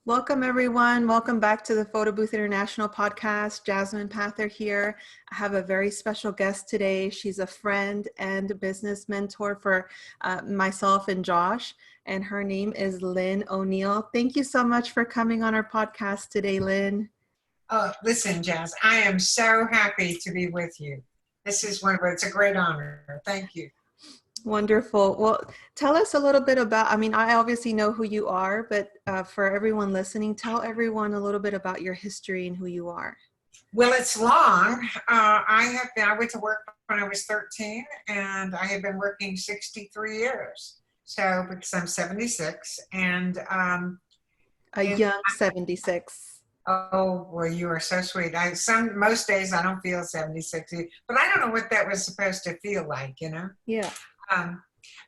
Welcome, everyone. Welcome back to the Photo Booth International podcast. Jasmine Pather here. I have a very special guest today. She's a friend and a business mentor for myself and Josh, and her name is Lynn O'Neill. Thank you so much for coming on our podcast today, Lynn. Oh, listen, Jazz, I am so happy to be with you. This is it's a great honor. Thank you. Wonderful. Well, tell us a little bit about, I obviously know who you are, but for everyone listening, tell everyone a little bit about your history and who you are. Well, it's long. I went to work when I was 13, and I have been working 63 years. So, because I'm 76, and a young 76. Oh, well, you are so sweet. Most days I don't feel 76, but I don't know what that was supposed to feel like, you know? Yeah.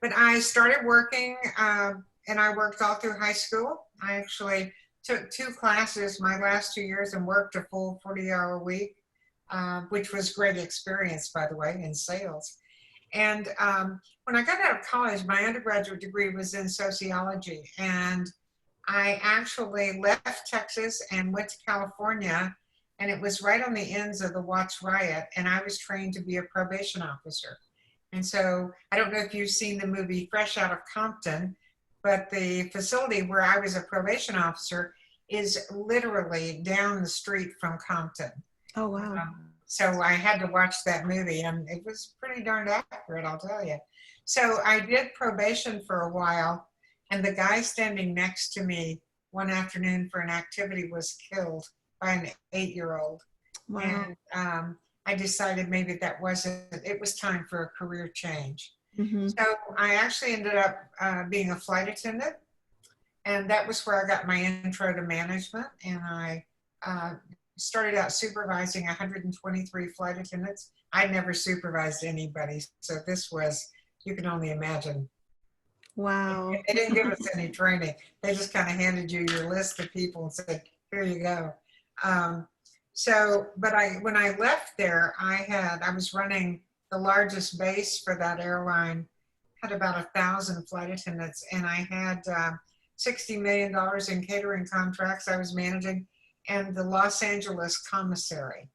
But I started working, and I worked all through high school. I actually took 2 classes my last 2 years and worked a full 40-hour week, which was great experience, by the way, in sales. And when I got out of college, my undergraduate degree was in sociology, and I actually left Texas and went to California, and it was right on the ends of the Watts riot, and I was trained to be a probation officer. And so I don't know if you've seen the movie Fresh Out of Compton, but the facility where I was a probation officer is literally down the street from Compton. Oh, wow. So I had to watch that movie, and it was pretty darn accurate, I'll tell you. So I did probation for a while, and the guy standing next to me one afternoon for an activity was killed by an 8-year-old. Wow. And I decided maybe it was time for a career change. Mm-hmm. So I actually ended up being a flight attendant, and that was where I got my intro to management. And I started out supervising 123 flight attendants. I never supervised anybody, so this was, you can only imagine. Wow. They didn't give us any training. They just kind of handed you your list of people and said, here you go. When I left there, I was running the largest base for that airline, had about 1,000 flight attendants, and I had $60 million in catering contracts I was managing, and the Los Angeles commissary.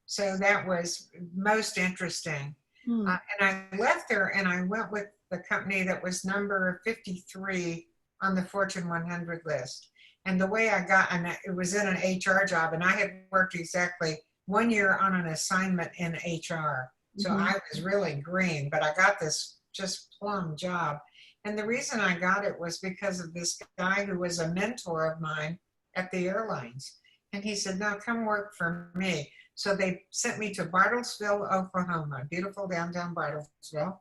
So that was most interesting. And I left there, and I went with the company that was number 53 on the Fortune 100 list. And the way it was in an HR job, and I had worked exactly 1 year on an assignment in HR. So I was really green, but I got this just plum job. And the reason I got it was because of this guy who was a mentor of mine at the airlines. And he said, no, come work for me. So they sent me to Bartlesville, Oklahoma, beautiful downtown Bartlesville.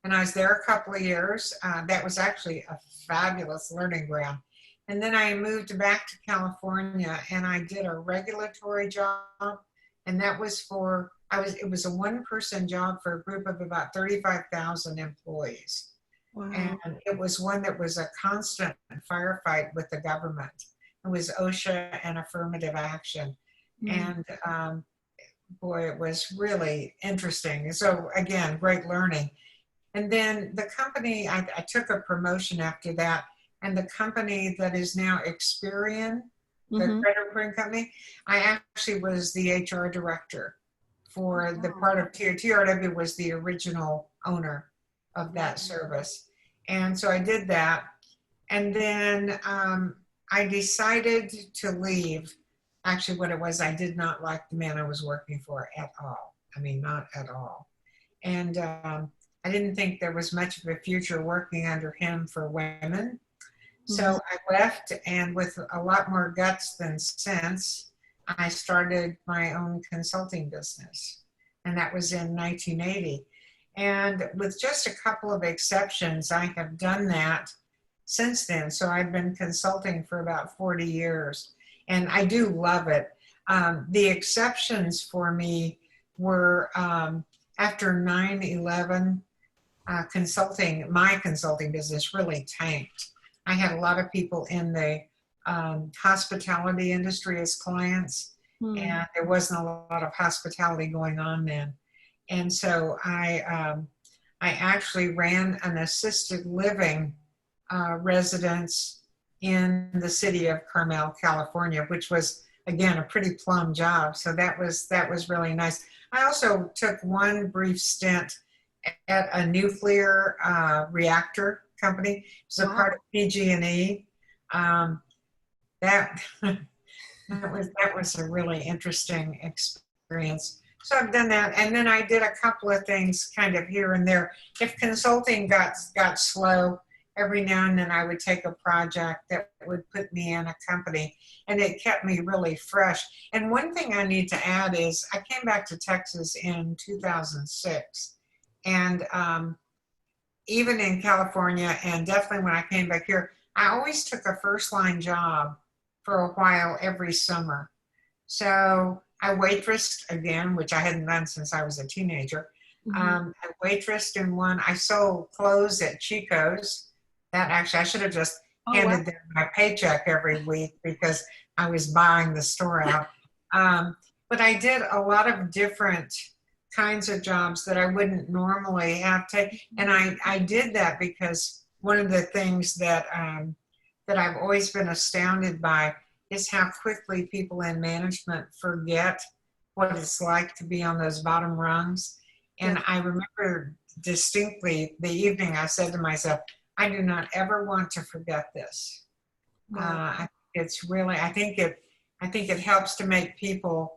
And I was there a couple of years. That was actually a fabulous learning ground. And then I moved back to California, and I did a regulatory job. And that was it was a 1-person job for a group of about 35,000 employees. Wow. And it was one that was a constant firefight with the government. It was OSHA and affirmative action. And boy, it was really interesting. So again, great learning. And then the company, I took a promotion after that, and the company that is now Experian, the credit reporting company, I actually was the HR director for the part of TRW was the original owner of that service. And so I did that. And then I decided to leave. Actually, what it was, I did not like the man I was working for at all. I mean, not at all. And I didn't think there was much of a future working under him for women. So I left, and with a lot more guts than sense, I started my own consulting business. And that was in 1980. And with just a couple of exceptions, I have done that since then. So I've been consulting for about 40 years. And I do love it. The exceptions for me were after 9/11, my consulting business really tanked. I had a lot of people in the hospitality industry as clients, and there wasn't a lot of hospitality going on then. And so I actually ran an assisted living residence in the city of Carmel, California, which was again a pretty plum job. So that was really nice. I also took one brief stint at a nuclear reactor company. It's a Wow. part of PG&E. Um, that that was a really interesting experience. So I've done that, and then I did a couple of things kind of here and there. If consulting got slow, every now and then I would take a project that would put me in a company, and it kept me really fresh. And one thing I need to add is I came back to Texas in 2006, and even in California, and definitely when I came back here, I always took a first line job for a while every summer. So I waitressed again, which I hadn't done since I was a teenager. I waitressed in one. I sold clothes at Chico's. That actually, I should have just Oh, wow. handed them my paycheck every week because I was buying the store out. But I did a lot of different kinds of jobs that I wouldn't normally have to. And I did that because one of the things that I've always been astounded by is how quickly people in management forget what it's like to be on those bottom rungs. And I remember distinctly the evening I said to myself, I do not ever want to forget this. Wow. It's really, I think it helps to make people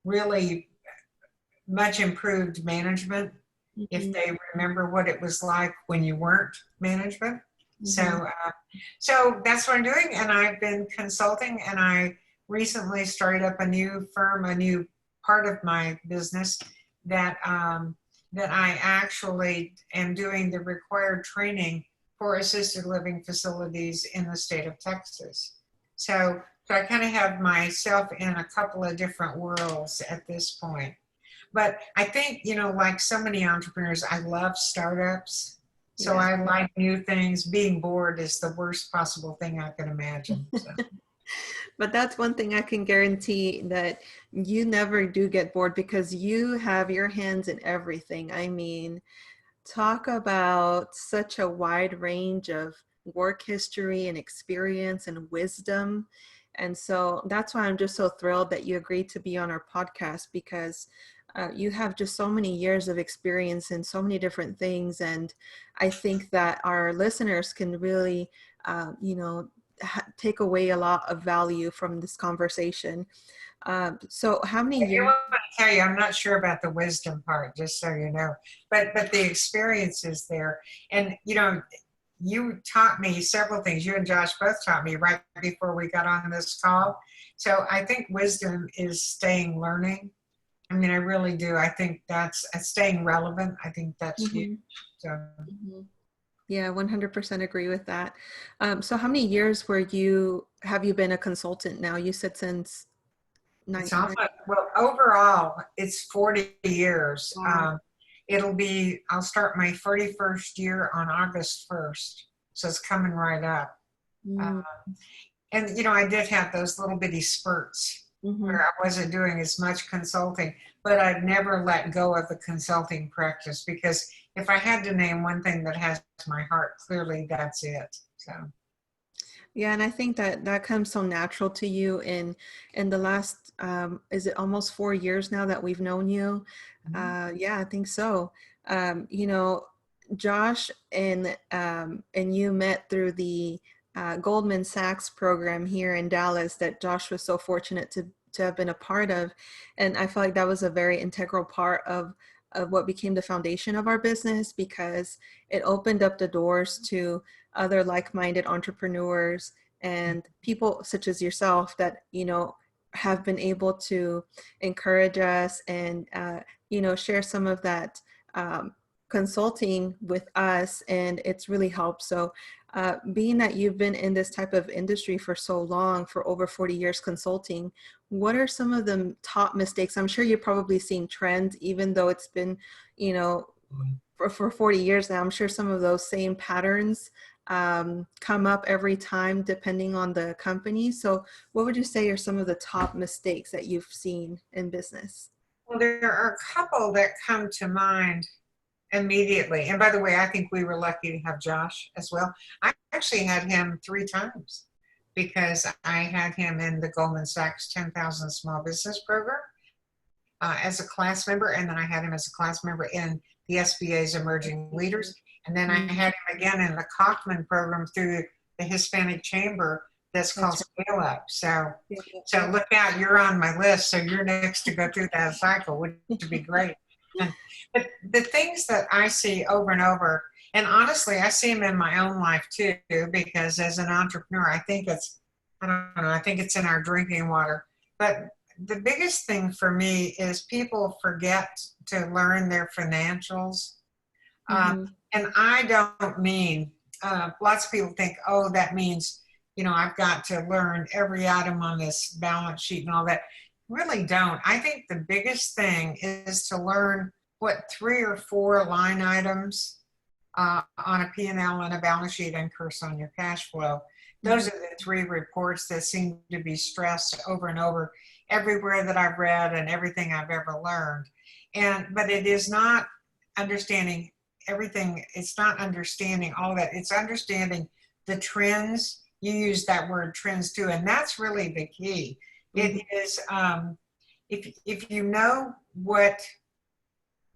really much improved management if they remember what it was like when you weren't management. So that's what I'm doing, and I've been consulting, and I recently started up a new firm, a new part of my business that that I actually am doing the required training for assisted living facilities in the state of Texas. So I kind of have myself in a couple of different worlds at this point. But I think, like so many entrepreneurs, I love startups. So I like new things. Being bored is the worst possible thing I can imagine. So. But that's one thing I can guarantee, that you never do get bored because you have your hands in everything. I mean, talk about such a wide range of work history and experience and wisdom. And so that's why I'm just so thrilled that you agreed to be on our podcast, because you have just so many years of experience in so many different things. And I think that our listeners can really, take away a lot of value from this conversation. So how many I do years? want to tell you, I'm not sure about the wisdom part, just so you know, but the experience is there. And, you taught me several things. You and Josh both taught me right before we got on this call. So I think wisdom is staying learning. I mean, I really do. I think that's staying relevant. I think that's huge. So. Yeah, 100% agree with that. So how many years have you been a consultant now? You said since It's well, overall, it's 40 years. Wow. I'll start my 41st year on August 1st. So it's coming right up. Mm-hmm. And, I did have those little bitty spurts where I wasn't doing as much consulting, but I've never let go of the consulting practice, because if I had to name one thing that has my heart, clearly that's it. So. Yeah, and I think that comes so natural to you in the last, is it almost 4 years now that we've known you? Yeah, I think so. Josh and you met through the Goldman Sachs program here in Dallas that Josh was so fortunate to have been a part of. And I feel like that was a very integral part of what became the foundation of our business, because it opened up the doors to other like-minded entrepreneurs and people such as yourself that, have been able to encourage us and, share some of that consulting with us. And it's really helped. So being that you've been in this type of industry for so long, for over 40 years consulting, what are some of the top mistakes? I'm sure you're probably seeing trends, even though it's been, for 40 years now. I'm sure some of those same patterns come up every time depending on the company. So what would you say are some of the top mistakes that you've seen in business? Well, there are a couple that come to mind immediately. And by the way, I think we were lucky to have Josh as well. I actually had him 3 times. because I had him in the Goldman Sachs 10,000 Small Business Program as a class member, and then I had him as a class member in the SBA's Emerging Leaders, and then I had him again in the Kaufman program through the Hispanic Chamber that's called Scale Up. So look out, you're on my list, so you're next to go through that cycle, which would be great. But the things that I see over and over, and honestly, I see them in my own life too, because as an entrepreneur, I think it's, I don't know, I think it's in our drinking water. But the biggest thing for me is people forget to learn their financials. And I don't mean, lots of people think, oh, that means, I've got to learn every item on this balance sheet and all that. Really don't. I think the biggest thing is to learn what 3 or 4 line items on a P&L and a balance sheet and curse on your cash flow. Those are the 3 reports that seem to be stressed over and over everywhere that I've read and everything I've ever learned. But it is not understanding everything. It's not understanding all that. It's understanding the trends. You use that word trends too, and that's really the key. It is, if you know what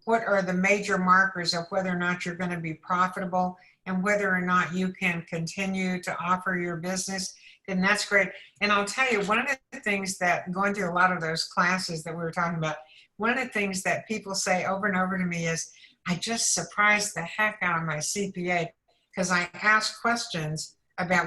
are the major markers of whether or not you're going to be profitable and whether or not you can continue to offer your business, then that's great. And I'll tell you, one of the things that, going through a lot of those classes that we were talking about, one of the things that people say over and over to me is, I just surprised the heck out of my CPA because I asked questions about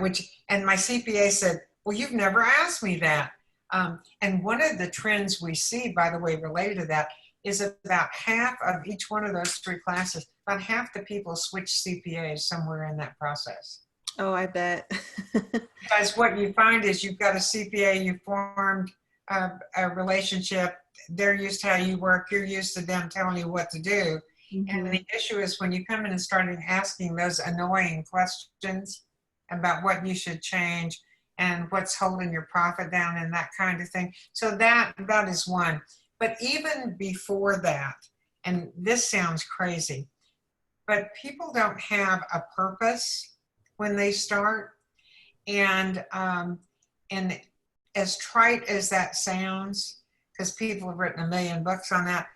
and my CPA said, well, you've never asked me that. And one of the trends we see, by the way, related to that, is about half of each one of those 3 classes, about half the people switch CPAs somewhere in that process. Oh, I bet. Because what you find is you've got a CPA, you formed a relationship, they're used to how you work, you're used to them telling you what to do. And the issue is when you come in and start asking those annoying questions about what you should change and what's holding your profit down and that kind of thing. So that is one. But even before that, and this sounds crazy, but people don't have a purpose when they start. And as trite as that sounds, because people have written a million books on that,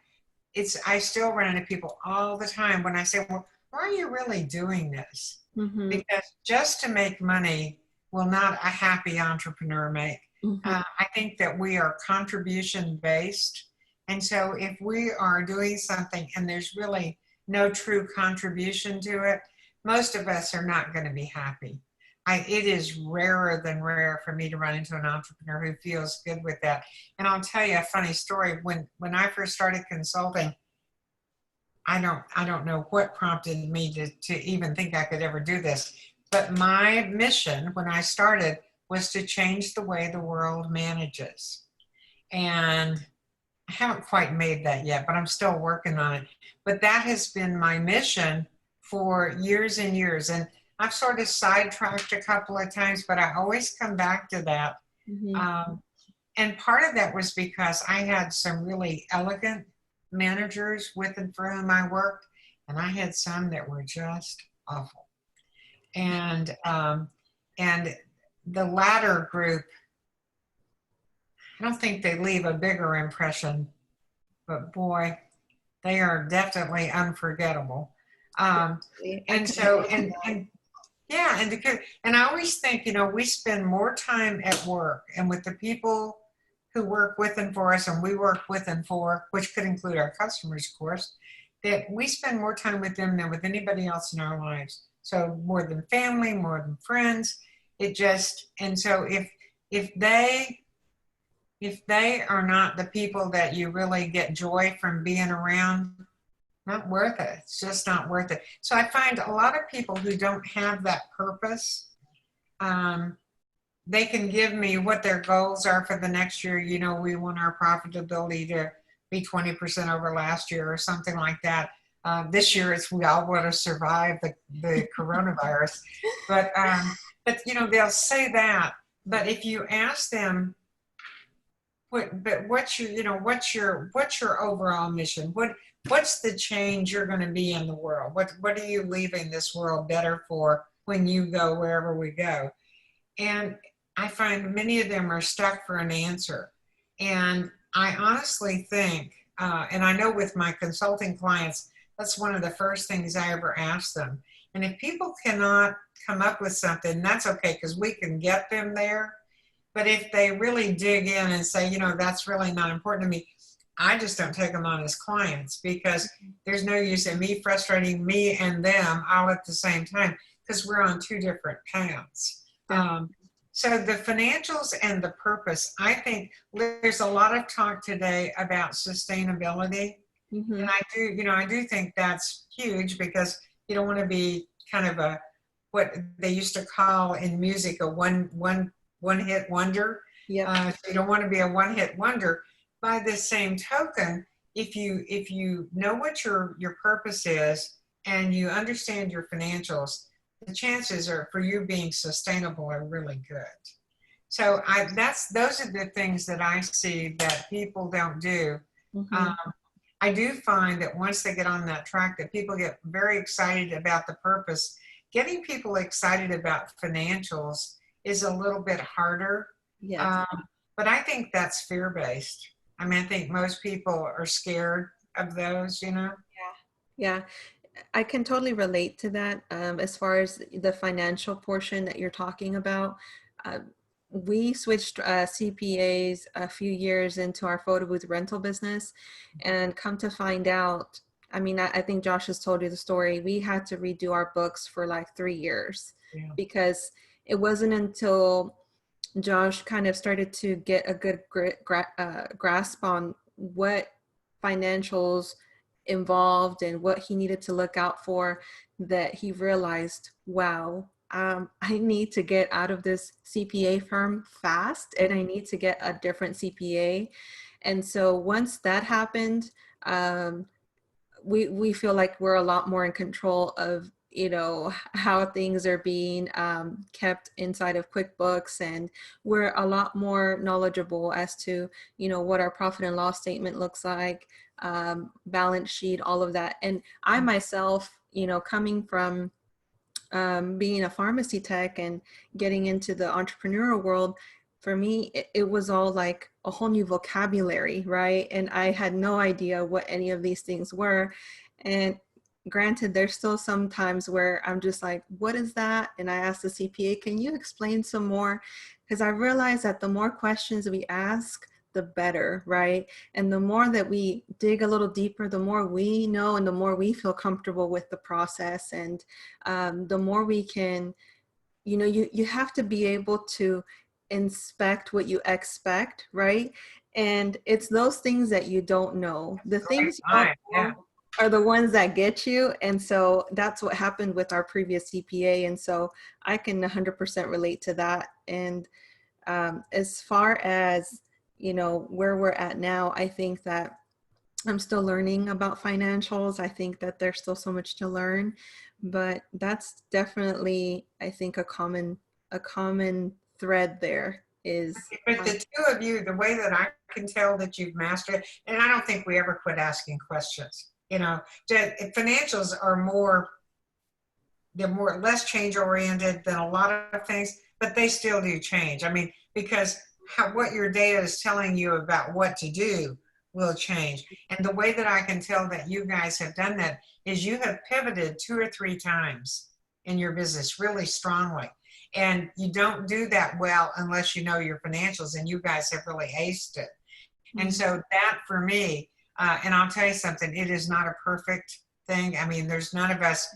I still run into people all the time when I say, well, why are you really doing this? Because just to make money will not a happy entrepreneur make. I think that we are contribution based. And so if we are doing something and there's really no true contribution to it, most of us are not going to be happy. It is rarer than rare for me to run into an entrepreneur who feels good with that. And I'll tell you a funny story. When I first started consulting, I don't know what prompted me to even think I could ever do this. But my mission when I started was to change the way the world manages. And I haven't quite made that yet, but I'm still working on it. But that has been my mission for years and years. And I've sort of sidetracked a couple of times, but I always come back to that. And part of that was because I had some really elegant managers with and for whom I worked, and I had some that were just awful. And the latter group, I don't think they leave a bigger impression, but boy, they are definitely unforgettable. And so, and yeah, and I always think, we spend more time at work and with the people who work with and for us, and we work with and for, which could include our customers, of course, that we spend more time with them than with anybody else in our lives. So more than family, more than friends. And so if they are not the people that you really get joy from being around, not worth it. It's just not worth it. So I find a lot of people who don't have that purpose, they can give me what their goals are for the next year. We want our profitability to be 20% over last year or something like that. This year we all want to survive the coronavirus. But they'll say that. But if you ask them, what's your overall mission? What's the change you're going to be in the world? What are you leaving this world better for when you go wherever we go? And I find many of them are stuck for an answer. And I honestly think, and I know with my consulting clients, that's one of the first things I ever ask them. And if people cannot come up with something, that's okay, because we can get them there. But if they really dig in and say, that's really not important to me, I just don't take them on as clients, because there's no use in me frustrating me and them all at the same time, because we're on two different paths. So the financials and the purpose, I think there's a lot of talk today about sustainability. Mm-hmm. And I do think that's huge, because you don't want to be kind of what they used to call in music a one hit wonder. Yep. So you don't want to be a one hit wonder. By the same token, if you know what your purpose is and you understand your financials, the chances are for you being sustainable are really good. So those are the things that I see that people don't do. Mm-hmm. I do find that once they get on that track, that people get very excited about the purpose. Getting people excited about financials is a little bit harder. Yes. But I think that's fear-based. I mean, I think most people are scared of those. Yeah. I can totally relate to that. As far as the financial portion that you're talking about, uh, we switched CPAs a few years into our photo booth rental business, and come to find out, I mean, I think Josh has told you the story. We had to redo our books for like 3 years Yeah. because it wasn't until Josh kind of started to get a good grasp on what financials involved and what he needed to look out for, that he realized, wow, I need to get out of this CPA firm fast, and I need to get a different CPA. And so once that happened, we feel like we're a lot more in control of how things are being kept inside of QuickBooks, and we're a lot more knowledgeable as to what our profit and loss statement looks like, balance sheet, all of that. And I myself, coming from being a pharmacy tech and getting into the entrepreneurial world, for me, it was all like a whole new vocabulary, right? And I had no idea what any of these things were. And granted, there's still some times where I'm just like, what is that? And I asked the CPA, can you explain some more? Because I realized that the more questions we ask, the better, right? And the more that we dig a little deeper, the more we know and the more we feel comfortable with the process. And the more we can, you have to be able to inspect what you expect, right? And it's those things that you don't know. The things you don't know are the ones that get you. And so that's what happened with our previous CPA. And so I can 100% relate to that. And as far as, where we're at now, I think that I'm still learning about financials. I think that there's still so much to learn, but that's definitely, I think, a common thread there is. But the two of you, the way that I can tell that you've mastered it, and I don't think we ever quit asking questions. Financials are they're less change oriented than a lot of things, but they still do change. I mean, because what your data is telling you about what to do will change. And the way that I can tell that you guys have done that is you have pivoted 2 or 3 times in your business really strongly. And you don't do that well unless you know your financials, and you guys have really aced it. And so that for me, and I'll tell you something, it is not a perfect thing. I mean, there's none of us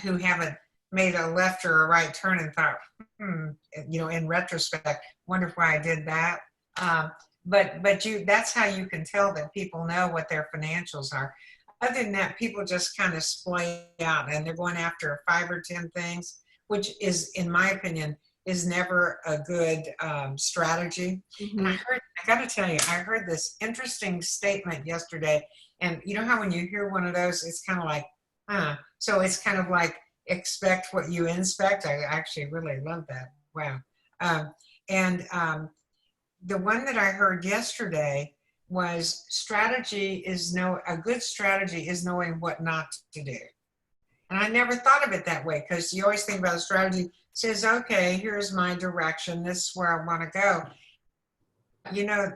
who haven't made a left or a right turn and thought, in retrospect, wonder why I did that. But that's how you can tell that people know what their financials are. Other than that, people just kind of splay out and they're going after 5 or 10 things, which is, in my opinion, is never a good strategy. And I got to tell you, I heard this interesting statement yesterday. And you know how when you hear one of those, it's kind of like, so it's kind of like expect what you inspect. I actually really love that. Wow. The one that I heard yesterday was a good strategy is knowing what not to do. And I never thought of it that way, because you always think about a strategy says, okay, here's my direction. This is where I want to go.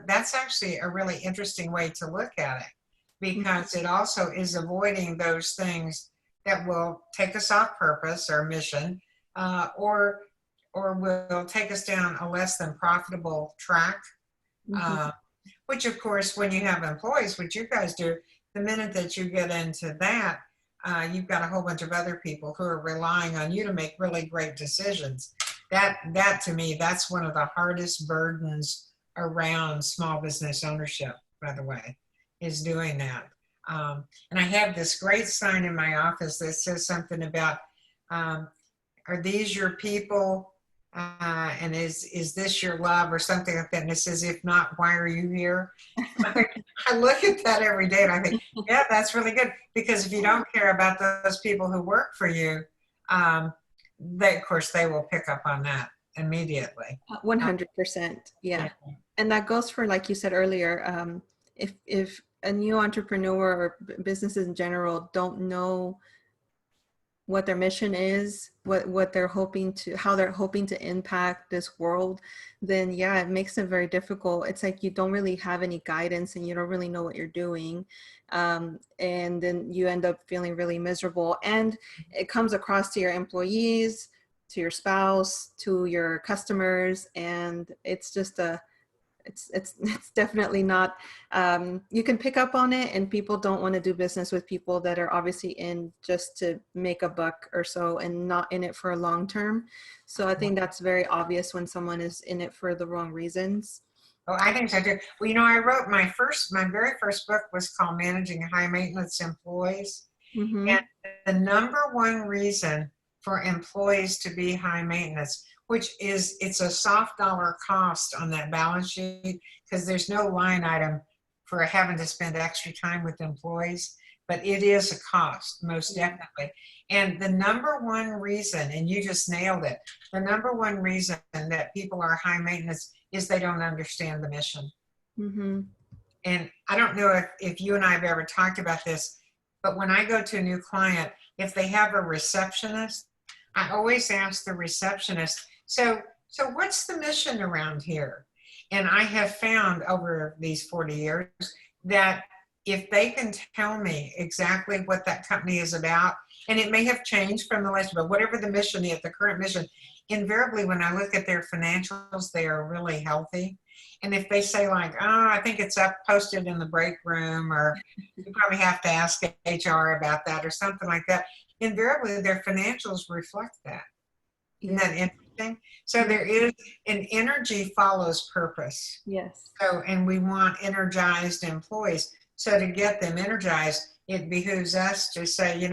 That's actually a really interesting way to look at it, because it also is avoiding those things that will take us off purpose or mission, or will take us down a less than profitable track. Which, of course, when you have employees, which you guys do, the minute that you get into that, you've got a whole bunch of other people who are relying on you to make really great decisions. That to me, that's one of the hardest burdens around small business ownership, by the way, is doing that. And I have this great sign in my office that says something about, are these your people? And is this your love, or something like that? And it says, if not, why are you here? I look at that every day and I think, yeah, that's really good, because if you don't care about those people who work for you, of course, they will pick up on that immediately. 100%. Yeah. And that goes for, like you said earlier, if a new entrepreneur or businesses in general don't know what their mission is, what they're hoping to, how they're hoping to impact this world, then yeah, it makes it very difficult. It's like you don't really have any guidance and you don't really know what you're doing. And then you end up feeling really miserable, and it comes across to your employees, to your spouse, to your customers. And it's just it's definitely not, you can pick up on it, and people don't want to do business with people that are obviously in just to make a buck or so and not in it for a long term. So I think that's very obvious when someone is in it for the wrong reasons. Oh, I think so too. Well, I wrote my very first book was called Managing High Maintenance Employees. And the number one reason for employees to be high maintenance, which is, it's a soft dollar cost on that balance sheet, because there's no line item for having to spend extra time with employees, but it is a cost, most definitely. And the number one reason, and you just nailed it, the number one reason that people are high maintenance is they don't understand the mission. And I don't know if you and I have ever talked about this, but when I go to a new client, if they have a receptionist, I always ask the receptionist, so what's the mission around here? And I have found over these 40 years that if they can tell me exactly what that company is about, and it may have changed from the last, but whatever the mission is, the current mission, invariably when I look at their financials, they are really healthy. And if they say like, oh, I think it's up posted in the break room, or you probably have to ask HR about that, or something like that, invariably their financials reflect that. Isn't that interesting? So there is an energy follows purpose. Yes. So, and we want energized employees. So to get them energized, it behooves us to say,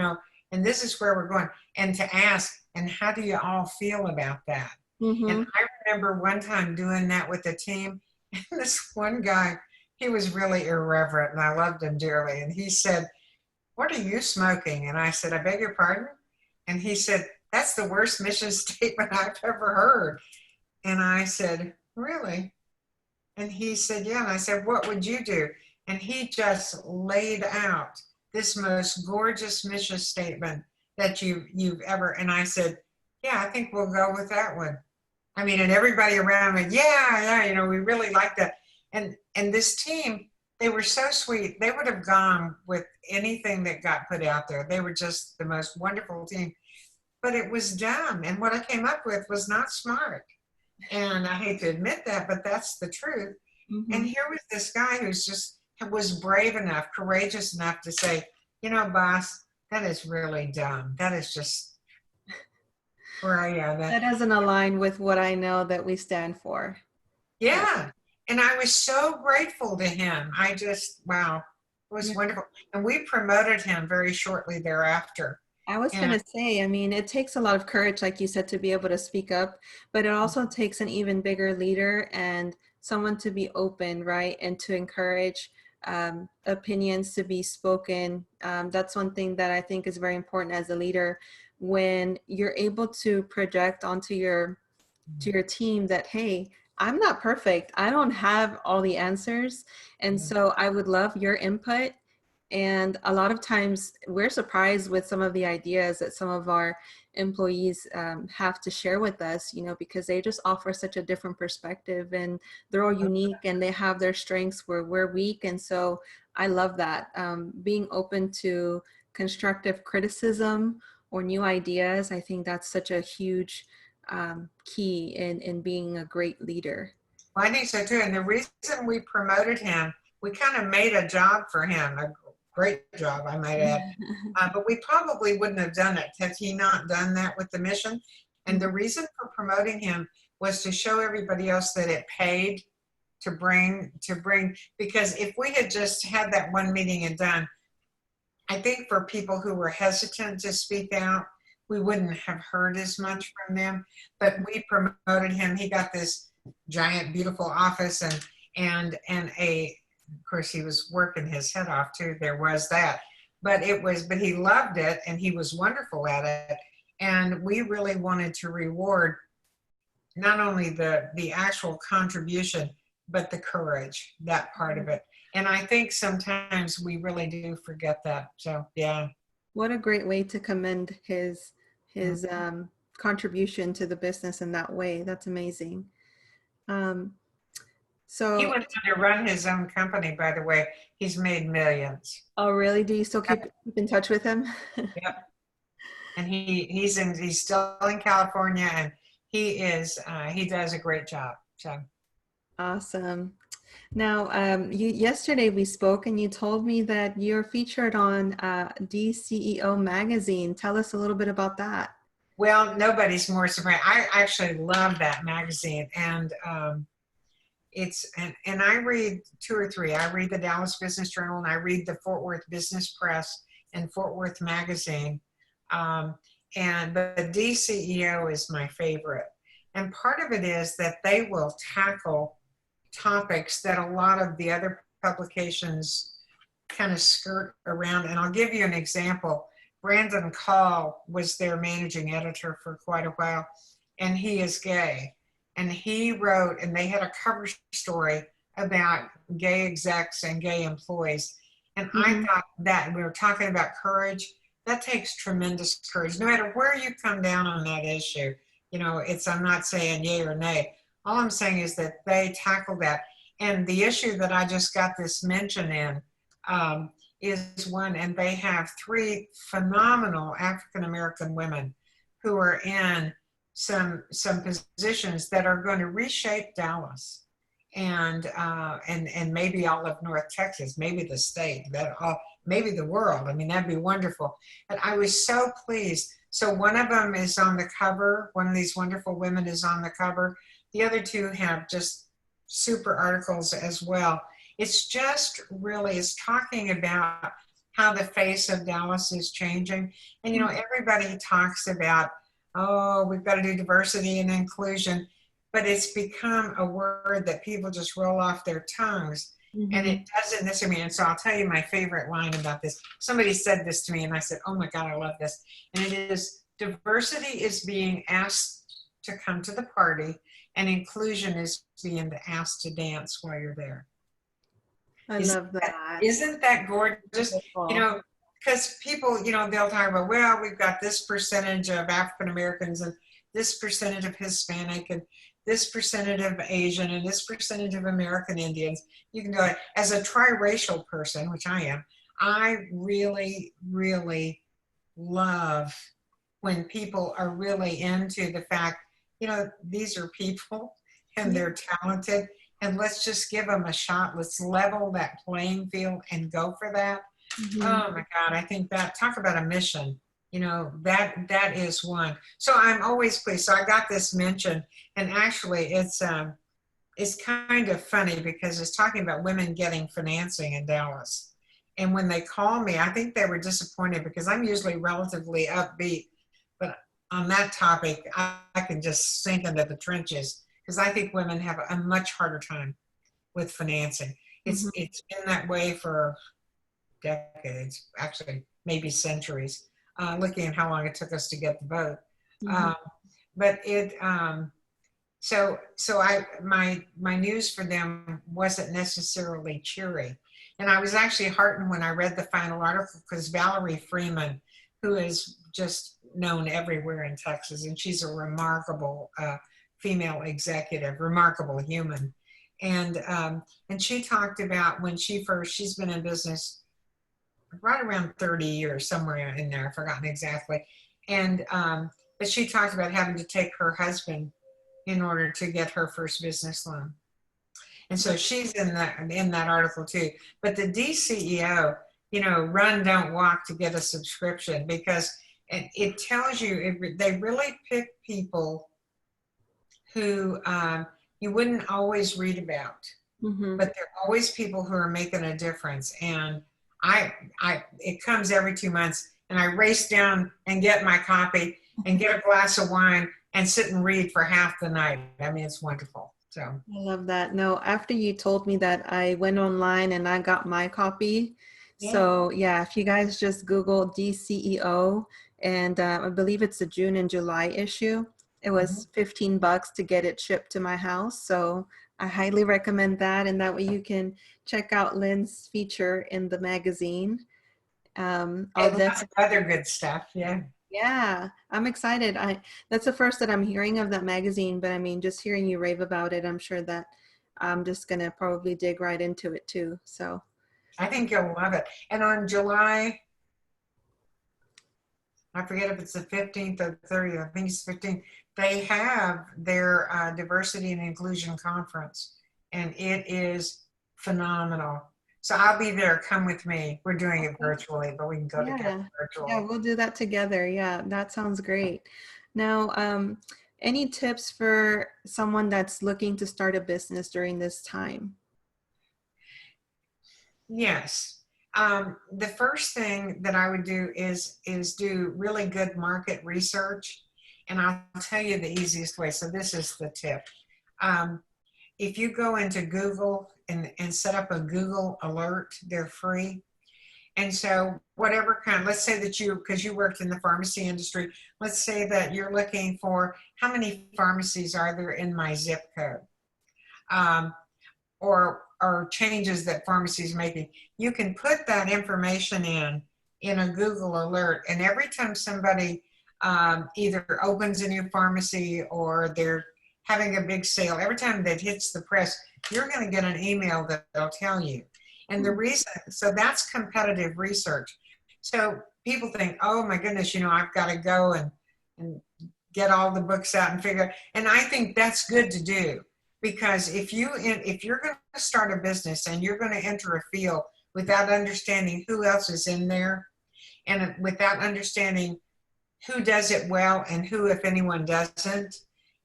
and this is where we're going, and to ask, and how do you all feel about that? And I remember one time doing that with a team, and this one guy, he was really irreverent, and I loved him dearly. And he said, what are you smoking? And I said, I beg your pardon? And he said, that's the worst mission statement I've ever heard. And I said, really? And he said, yeah. And I said, what would you do? And he just laid out this most gorgeous mission statement that you've ever, and I said, yeah, I think we'll go with that one. I mean, and everybody around me, yeah, we really like that. And this team, they were so sweet. They would have gone with anything that got put out there. They were just the most wonderful team. But it was dumb. And what I came up with was not smart. And I hate to admit that, but that's the truth. And here was this guy was brave enough, courageous enough to say, boss, that is really dumb. That is just where I am. That doesn't align with what I know that we stand for. Yeah. And I was so grateful to him. Wow, it was wonderful. And we promoted him very shortly thereafter. I was going to say, I mean, it takes a lot of courage, like you said, to be able to speak up, but it also takes an even bigger leader and someone to be open, right? And to encourage opinions to be spoken. That's one thing that I think is very important as a leader, when you're able to project onto your team that, hey, I'm not perfect. I don't have all the answers. And so I would love your input. And a lot of times we're surprised with some of the ideas that some of our employees have to share with us, you know, because they just offer such a different perspective, and they're all unique and they have their strengths where we're weak. And so I love that. Being open to constructive criticism or new ideas, I think that's such a huge key in being a great leader. Well, I think so too. And the reason we promoted him, we kind of made a job for him, a great job, I might add. But we probably wouldn't have done it had he not done that with the mission. And the reason for promoting him was to show everybody else that it paid to bring, because if we had just had that one meeting and done, I think for people who were hesitant to speak out, we wouldn't have heard as much from them. But we promoted him. He got this giant, beautiful office, and of course, he was working his head off too. There was that, but he loved it, and he was wonderful at it. And we really wanted to reward not only the actual contribution, but the courage, that part of it. And I think sometimes we really do forget that. So yeah. What a great way to commend his contribution to the business in that way. That's amazing. He went on to run his own company, by the way. He's made millions. Oh, really? Do you still keep in touch with him? Yep. And he's still in California, and he does a great job. So awesome. Now, yesterday we spoke, and you told me that you're featured on DCEO magazine. Tell us a little bit about that. Well, nobody's more surprised. I actually love that magazine, and and I read two or three. I read the Dallas Business Journal, and I read the Fort Worth Business Press and Fort Worth Magazine. But DCEO is my favorite. And part of it is that they will tackle topics that a lot of the other publications kind of skirt around. And I'll give you an example. Brandon Call was their managing editor for quite a while, and he is gay. And he wrote, and they had a cover story about gay execs and gay employees. And I thought that we were talking about courage. That takes tremendous courage, no matter where you come down on that issue. You know, I'm not saying yay or nay. All I'm saying is that they tackle that. And the issue that I just got this mention in is one, and they have three phenomenal African-American women who are in some positions that are going to reshape Dallas and maybe all of North Texas, maybe the state, maybe the world. I mean, that'd be wonderful. But I was so pleased. So one of them is on the cover. One of these wonderful women is on the cover. The other two have just super articles as well. It's just really is talking about how the face of Dallas is changing. And, you know, everybody talks about, oh, we've got to do diversity and inclusion, but it's become a word that people just roll off their tongues. And it doesn't necessarily mean, so I'll tell you my favorite line about this. Somebody said this to me, and I said, oh my God, I love this. And it is, diversity is being asked to come to the party, and inclusion is being asked to dance while you're there. I love that. Isn't that gorgeous? Beautiful. You know, because people, you know, they'll talk about, well, we've got this percentage of African Americans and this percentage of Hispanic and this percentage of Asian and this percentage of American Indians. You can go, as a triracial person, which I am, I really, really love when people are really into the fact, you know, these are people and they're talented, and let's just give them a shot. Let's level that playing field and go for that. Oh my God, I think that, talk about a mission, you know, that is one. So I'm always pleased. So I got this mention, and actually it's kind of funny because it's talking about women getting financing in Dallas. And when they call me, I think they were disappointed because I'm usually relatively upbeat, but on that topic, I can just sink into the trenches because I think women have a much harder time with financing. It's been that way for decades, actually, maybe centuries, looking at how long it took us to get the vote. But it, my news for them wasn't necessarily cheery. And I was actually heartened when I read the final article because Valerie Freeman, who is just known everywhere in Texas, and she's a remarkable female executive, remarkable human. And she talked about when she's been in business right around 30 years, somewhere in there, I've forgotten exactly. And but she talked about having to take her husband in order to get her first business loan. And so she's in that article too. But the DCEO, run, don't walk to get a subscription, because it tells you, they really pick people who you wouldn't always read about, but they're always people who are making a difference. And it comes every 2 months, and I race down and get my copy and get a glass of wine and sit and read for half the night. I mean, it's wonderful. So I love that. No, after you told me that, I went online and I got my copy. yeah. So yeah, if you guys just Google DCEO, and I believe it's the June and July issue, it was $15 to get it shipped to my house. So I highly recommend that. And that way you can check out Lynn's feature in the magazine. And lots of other good stuff. Yeah. Yeah, I'm excited. That's the first that I'm hearing of that magazine, but I mean, just hearing you rave about it, I'm sure that I'm just gonna probably dig right into it too. So I think you'll love it. And on July, I forget if it's the 15th or 30th, I think it's 15th, they have their diversity and inclusion conference, and it is phenomenal. So I'll be there. Come with me. We're doing it virtually, but we can go together virtually. Yeah, we'll do that together. Yeah, that sounds great. Now, any tips for someone that's looking to start a business during this time? Yes. The first thing that I would do is do really good market research. And I'll tell you the easiest way. So this is the tip. If you go into Google and set up a Google alert, they're free. And so whatever kind, let's say that because you worked in the pharmacy industry, let's say that you're looking for how many pharmacies are there in my zip code, or changes that pharmacies making. You can put that information in a Google alert, and every time somebody either opens a new pharmacy or they're having a big sale, every time that hits the press, you're going to get an email that they'll tell you. And the reason, so that's competitive research. So people think, oh my goodness, I've got to go and get all the books out and figure out. And I think that's good to do, because if you're going to start a business and you're going to enter a field without understanding who else is in there, and without understanding who does it well and who, if anyone, doesn't,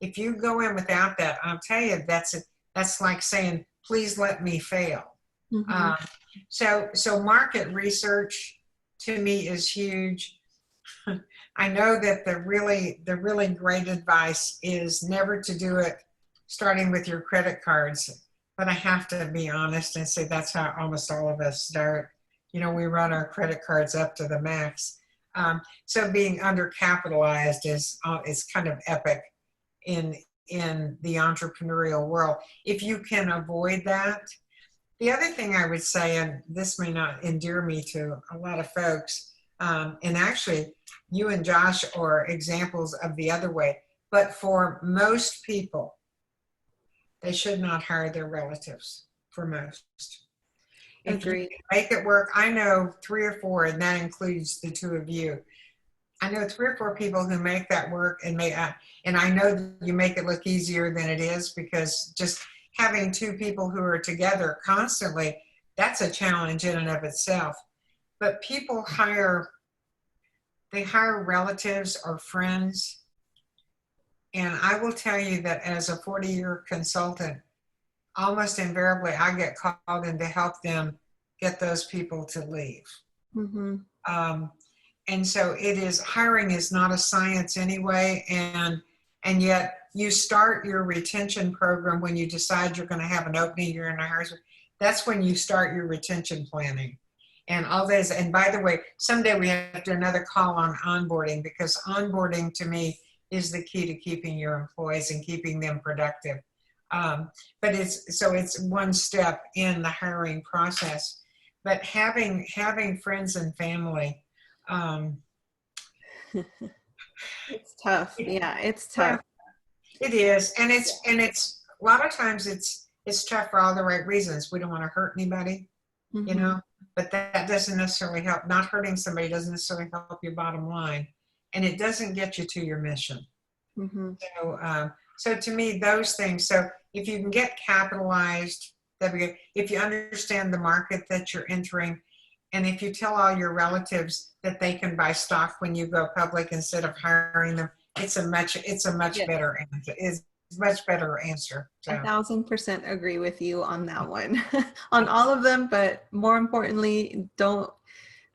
if you go in without that, I'll tell you, that's like saying, please let me fail. So market research to me is huge. I know that the really great advice is never to do it starting with your credit cards, but I have to be honest and say that's how almost all of us start. We run our credit cards up to the max. So being undercapitalized is kind of epic in the entrepreneurial world. If you can avoid that. The other thing I would say, and this may not endear me to a lot of folks, and actually you and Josh are examples of the other way, but for most people, they should not hire their relatives, for most. If you make it work, I know 3 or 4, and that includes the 2 of you. I know 3 or 4 people who make that work, and I know that you make it look easier than it is, because just having 2 people who are together constantly, that's a challenge in and of itself. But people hire relatives or friends. And I will tell you that as a 40-year consultant, almost invariably I get called in to help them get those people to leave. And so hiring is not a science anyway. And yet you start your retention program when you decide you're going to have an opening, you're in a hire. That's when you start your retention planning. And all this, and by the way, someday we have to do another call on onboarding, because onboarding to me is the key to keeping your employees and keeping them productive. But it's one step in the hiring process. but having friends and family, It's tough. Yeah, it's well, tough. it is, and it's a lot of times it's tough for all the right reasons. We don't want to hurt anybody, you Hmm. know, but that doesn't necessarily help. Not hurting somebody doesn't necessarily help your bottom line, and it doesn't get you to your mission. Hmm. So to me, those things. So if you can get capitalized, that'd be good. If you understand the market that you're entering, and if you tell all your relatives that they can buy stock when you go public instead of hiring them, it's a much Yeah, better answer. It's a much better answer. So 1000% agree with you on that one. On all of them, but more importantly, don't.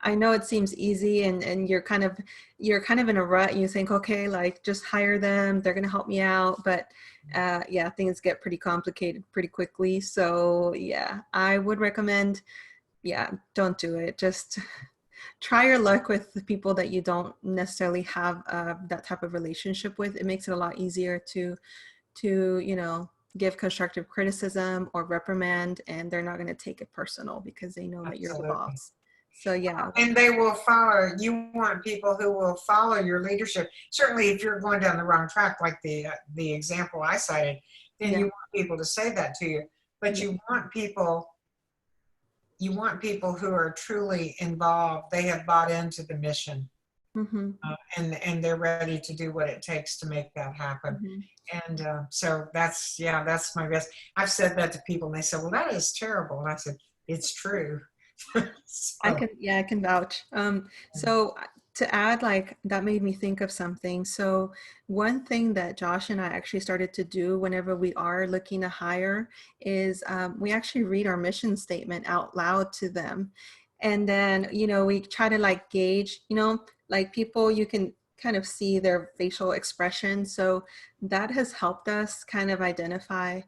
I know it seems easy, and you're kind of in a rut. And you think, okay, like just hire them; they're gonna help me out. But yeah, things get pretty complicated pretty quickly. So yeah, I would recommend, yeah, don't do it. Just try your luck with the people that you don't necessarily have that type of relationship with. It makes it a lot easier to give constructive criticism or reprimand, and they're not going to take it personal because they know that you're the absolutely. boss. So yeah. And they will follow. You want people who will follow your leadership. Certainly, if you're going down the wrong track, like the example I cited, then Yeah. you want people to say that to you. But Yeah. you want people who are truly involved. They have bought into the mission, Hmm. and they're ready to do what it takes to make that happen. Hmm. And so that's my best. I've said that to people, and they said, "Well, that is terrible," and I said, "It's true." So, I can vouch. So to add, like, that made me think of something. So one thing that Josh and I actually started to do whenever we are looking to hire is we actually read our mission statement out loud to them. And then, we try to like gauge, like people, you can kind of see their facial expression. So that has helped us kind of identify,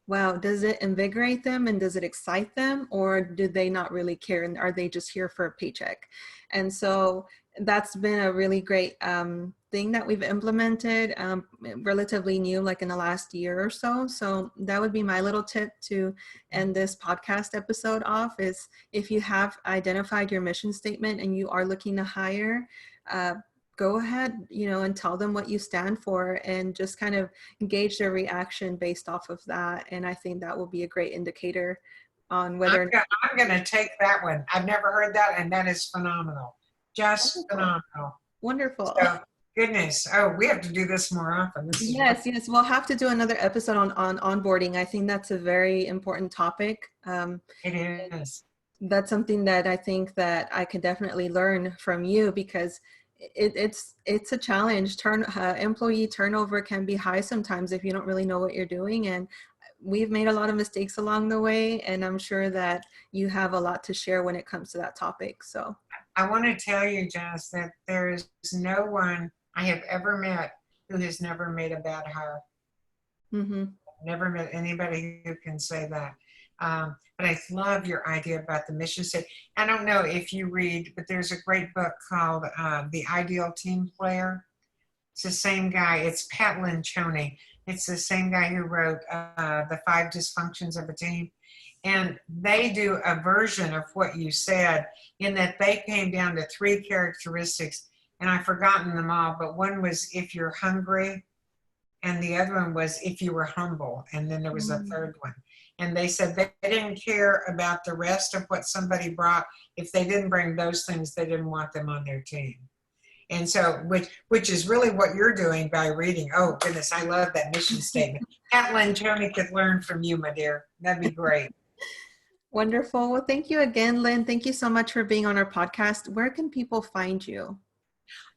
wow, does it invigorate them and does it excite them, or do they not really care and are they just here for a paycheck? And so that's been a really great thing that we've implemented, relatively new, like in the last year or so. So that would be my little tip to end this podcast episode off is if you have identified your mission statement and you are looking to hire, uh, go ahead, and tell them what you stand for and just kind of gauge their reaction based off of that. And I think that will be a great indicator on I'm, whether. go- I'm going to take that one. I've never heard that, and that is phenomenal. Just Wonderful. phenomenal. Wonderful. So, goodness. Oh, we have to do this more often. This is Yes, yes. We'll have to do another episode on onboarding. I think that's a very important topic. it is. That's something that I think that I could definitely learn from you because it's a challenge. Employee turnover can be high sometimes if you don't really know what you're doing, and we've made a lot of mistakes along the way, and I'm sure that you have a lot to share when it comes to that topic. So I want to tell you, Jess, that there is no one I have ever met who has never made a bad hire. mhm. Never met anybody who can say that. But I love your idea about the mission statement. I don't know if you read, but there's a great book called The Ideal Team Player. It's the same guy. It's Pat Lencioni. It's the same guy who wrote The Five Dysfunctions of a Team. And they do a version of what you said in that they came down to three characteristics. And I've forgotten them all, but one was if you're hungry, and the other one was if you were humble, and then there was a Mm. third one. And they said they didn't care about the rest of what somebody brought. If they didn't bring those things, they didn't want them on their team. And so, which is really what you're doing by reading. Oh goodness, I love that mission statement. Catlin Tony could learn from you, my dear. That'd be great. Wonderful. Well, thank you again, Lynn. Thank you so much for being on our podcast. Where can people find you?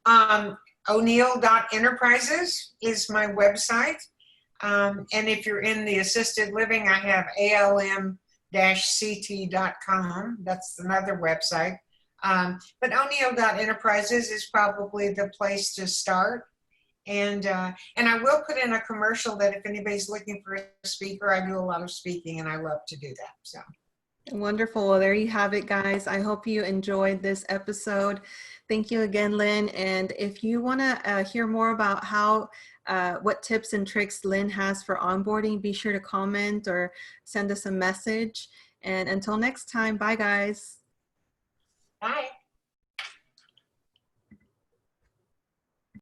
Um, O'Neill.enterprises is my website. And if you're in the assisted living, I have alm-ct.com. That's another website. But O'Neill.enterprises is probably the place to start. And I will put in a commercial that if anybody's looking for a speaker, I do a lot of speaking and I love to do that. So Wonderful. Well, there you have it, guys. I hope you enjoyed this episode. Thank you again, Lynn. And if you want to hear more about what tips and tricks Lynn has for onboarding, be sure to comment or send us a message. And until next time, bye, guys. Bye.